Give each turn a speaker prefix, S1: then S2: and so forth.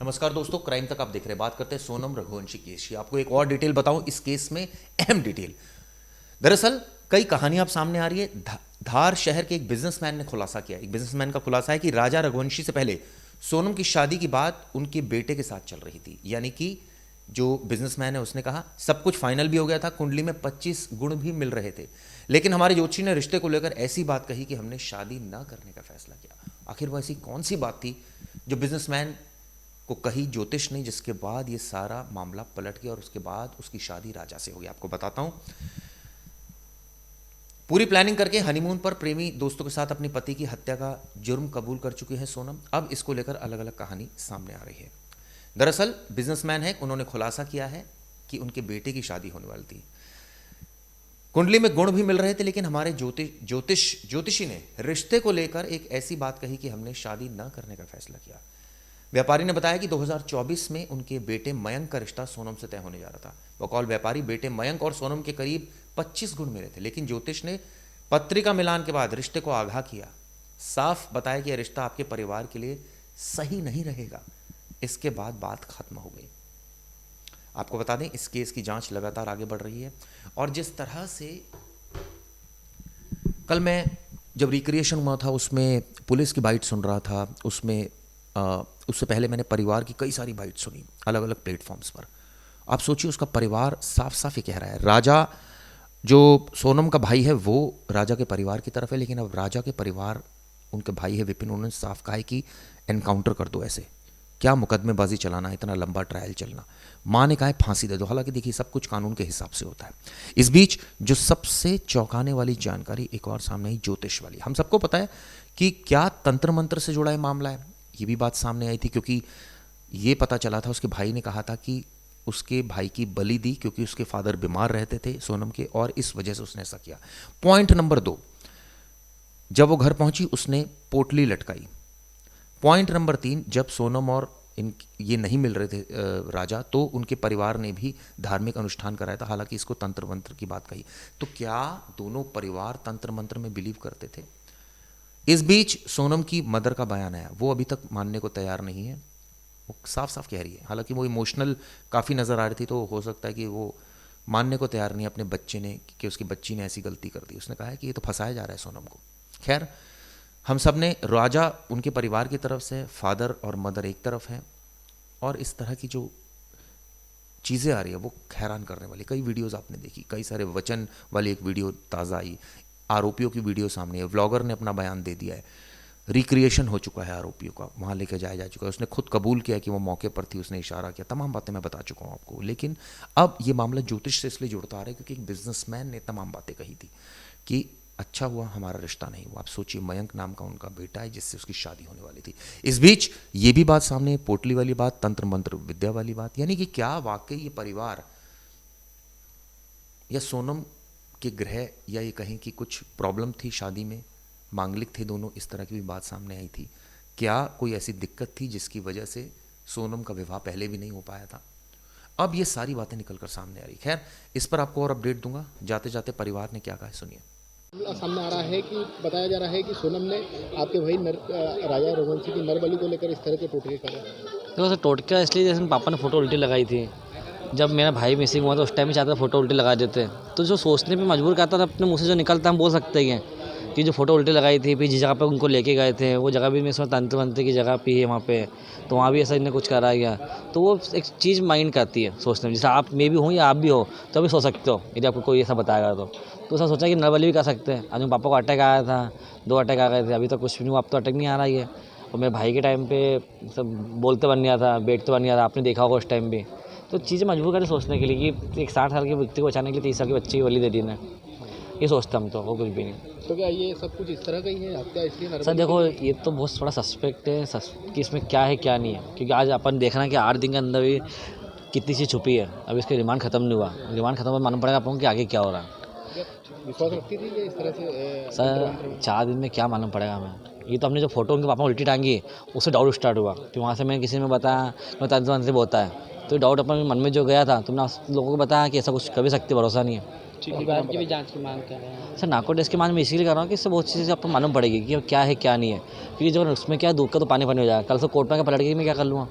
S1: नमस्कार दोस्तों, क्राइम तक आप देख रहे हैं। बात करते हैं सोनम रघुवंशी केस की। आपको एक और डिटेल बताऊं इस केस में, अहम डिटेल। दरअसल कई कहानियां अब सामने आ रही है। धार शहर के एक बिजनेसमैन ने खुलासा किया। एक बिजनेसमैन का खुलासा है कि राजा रघुवंशी से पहले सोनम की शादी की बात उनके बेटे के साथ चल रही थी। यानी कि जो बिजनेसमैन है उसने कहा सब कुछ फाइनल भी हो गया था, कुंडली में 25 गुण भी मिल रहे थे, लेकिन हमारे ज्योतिषी ने रिश्ते को लेकर ऐसी बात कही कि हमने शादी न करने का फैसला किया। आखिर वो ऐसी कौन सी बात थी जो बिजनेसमैन को कही ज्योतिष ने, जिसके बाद ये सारा मामला पलट गया और उसके बाद उसकी शादी राजा से हो गई। आपको बताता हूं। पूरी प्लानिंग करके हनीमून पर प्रेमी दोस्तों के साथ अपनी पति की हत्या का जुर्म कबूल कर चुकी है सोनम। अब इसको लेकर अलग अलग कहानी सामने आ रही है। दरअसल बिजनेसमैन है, उन्होंने खुलासा किया है कि उनके बेटे की शादी होने वाली थी। कुंडली में गुण भी मिल रहे थे, लेकिन हमारे ज्योतिषी ने रिश्ते को लेकर एक ऐसी बात कही कि हमने शादी न करने का फैसला किया। व्यापारी ने बताया कि 2024 में उनके बेटे मयंक का रिश्ता सोनम से तय होने जा रहा था। बकौल व्यापारी, बेटे मयंक और सोनम के करीब 25 गुण मिले थे, लेकिन ज्योतिष ने पत्रिका मिलान के बाद रिश्ते को आगाह किया। साफ बताया कि यह रिश्ता आपके परिवार के लिए सही नहीं रहेगा। इसके बाद बात खत्म हो गई। आपको बता दें, इस केस की जांच लगातार आगे बढ़ रही है और जिस तरह से कल मैं जब रिक्रिएशन हुआ था उसमें पुलिस की बाइट सुन रहा था, उससे पहले मैंने परिवार की कई सारी बाइट सुनी अलग अलग प्लेटफॉर्म्स पर। आप सोचिए, उसका परिवार साफ साफ ये कह रहा है, राजा जो सोनम का भाई है वो राजा के परिवार की तरफ है, लेकिन अब राजा के परिवार, उनके भाई है विपिन, उन्होंने साफ कहा है कि एनकाउंटर कर दो। ऐसे क्या मुकदमेबाजी चलाना, इतना लंबा ट्रायल चलना। माँ ने कहा है फांसी दे दो। हालांकि देखिए, सब कुछ कानून के हिसाब से होता है। इस बीच जो सबसे चौंकाने वाली जानकारी एक और सामने आई, ज्योतिष वाली। हम सबको पता है कि क्या तंत्र मंत्र से जुड़ा है मामला है, ये भी बात सामने आई थी, क्योंकि ये पता चला था उसके भाई ने कहा था कि उसके भाई की बलि दी क्योंकि उसके फादर बीमार रहते थे सोनम के, और इस वजह से उसने ऐसा किया। पॉइंट नंबर 2, जब वो घर पहुंची उसने पोटली लटकाई। पॉइंट नंबर 3, जब सोनम और ये नहीं मिल रहे थे राजा, तो उनके परिवार ने भी धार्मिक अनुष्ठान कराया था। हालांकि इसको तंत्र मंत्र की बात कही। तो क्या दोनों परिवार तंत्र मंत्र में बिलीव करते थे? इस बीच सोनम की मदर का बयान आया, वो अभी तक मानने को तैयार नहीं है। वो साफ साफ कह रही है, हालांकि वो इमोशनल काफ़ी नज़र आ रही थी, तो हो सकता है कि वो मानने को तैयार नहीं है अपने बच्चे ने कि उसकी बच्ची ने ऐसी गलती कर दी। उसने कहा है कि ये तो फंसाया जा रहा है सोनम को। खैर, हम सब ने, राजा उनके परिवार की तरफ से, फादर और मदर एक तरफ हैं, और इस तरह की जो चीज़ें आ रही है वो हैरान करने वाली। कई वीडियोस आपने देखी, कई सारे वचन वाली एक वीडियो ताज़ा आई, आरोपियों की वीडियो सामने है, व्लॉगर ने अपना बयान दे दिया है, रिक्रिएशन हो चुका है आरोपियों का, वहाँ लेकर जाया जा चुका है। उसने खुद कबूल किया कि वो मौके पर थी, उसने इशारा किया, तमाम बातें मैं बता चुका हूँ आपको। लेकिन अब ये मामला ज्योतिष से इसलिए जुड़ता आ रहा है क्योंकि एक बिजनेसमैन ने तमाम बातें कही थी कि अच्छा हुआ हमारा रिश्ता नहीं हुआ। आप सोचिए, मयंक नाम का उनका बेटा है जिससे उसकी शादी होने वाली थी। इस बीच ये भी बात सामने, पोटली वाली बात, तंत्र मंत्र विद्या वाली बात। यानी कि क्या वाकई ये परिवार या सोनम के ग्रह, या ये कहें कि कुछ प्रॉब्लम थी शादी में, मांगलिक थे दोनों, इस तरह की भी बात सामने आई थी। क्या कोई ऐसी दिक्कत थी जिसकी वजह से सोनम का विवाह पहले भी नहीं हो पाया था? अब ये सारी बातें निकल कर सामने आ रही। खैर, इस पर आपको और अपडेट दूंगा। जाते जाते परिवार ने क्या कहा है सुनिए।
S2: सामने आ रहा है कि बताया जा रहा है कि सोनम ने आपके भाई राजा रघुवंशी की नरबली को लेकर इस तरह के टोटके करे।
S3: देखो सर, टोटका इसलिए जैसे पापा ने फ़ोटो उल्टी लगाई थी। जब मेरा भाई मिसिंग हुआ तो उस टाइम ही चाहता था फ़ोटो उल्टी लगा देते। तो जो सोचने पे मजबूर करता था, अपने मुँह से जो निकलता हम बोल सकते हैं कि जो फ़ोटो उल्टी लगाई थी, फिर जिस जगह पे उनको लेके गए थे वो जगह भी मैं इसमें तंत्र मंत्र की जगह पे है वहाँ पे, तो वहाँ भी ऐसा इन्हें कुछ करा गया। तो वो एक चीज़ माइंड करती है सोचने में, जैसे आप मैं भी हूँ या आप भी हो तो अभी सोच सकते हो यदि आपको कोई ऐसा बताएगा तो ऐसा सोचा कि नरबली भी कर सकते हैं। आज पापा को अटैक आया था, 2 अटैक आ गए थे, अभी तक कुछ भी नहीं हुआ। अब तो अटैक नहीं आ रहा है। और मेरे भाई के टाइम पे सब बोलते बन गया था, बैठते बन गया था, आपने देखा होगा उस टाइम भी। तो चीज़ें मजबूर करें सोचने के लिए कि एक 60 साल के व्यक्ति को बचाने के लिए 30 साल के बच्चे की बलि दे दी ने, ये सोचता हम तो, वो कुछ भी नहीं।
S2: तो क्या ये सब कुछ इस तरह का ही है हत्या, इसलिए
S3: सर देखो, ये तो बहुत थोड़ा सस्पेक्ट है कि इसमें क्या है क्या नहीं है, क्योंकि आज अपन देखना कि 8 दिन के अंदर भी कितनी चीज़ छुपी है। अभी इसके रिमांड खत्म नहीं हुआ, रिमांड खत्म हुआ मालूम पड़ेगा आपको कि आगे क्या हो रहा है।
S2: विश्वास रखती थी कि इस तरह से
S3: सर 4 दिन में क्या मालूम पड़ेगा हमें। ये तो हमने जो फोटो उनके पापा उल्टी टांगी उससे डाउट स्टार्ट हुआ, फिर वहाँ से मैंने किसी ने बताया मैं तंत्र से होता है, तो डाउट अपन मन में जो गया था, तुमने लोगों को बताया कि ऐसा कुछ कभी सकते भरोसा नहीं है।
S2: परिवार की भी जांच की मांग कर रहे हैं।
S3: सर नार्को टेस्ट की मांग मैं इसीलिए कर रहा हूँ कि इससे बहुत चीज़ें आपको मालूम पड़ेगी कि क्या है क्या नहीं है, क्योंकि जब उसमें क्या दूध का तो पानी पानी हो जाएगा, कल से कोर्ट में क्या पलट गई मैं क्या कर लूँगा।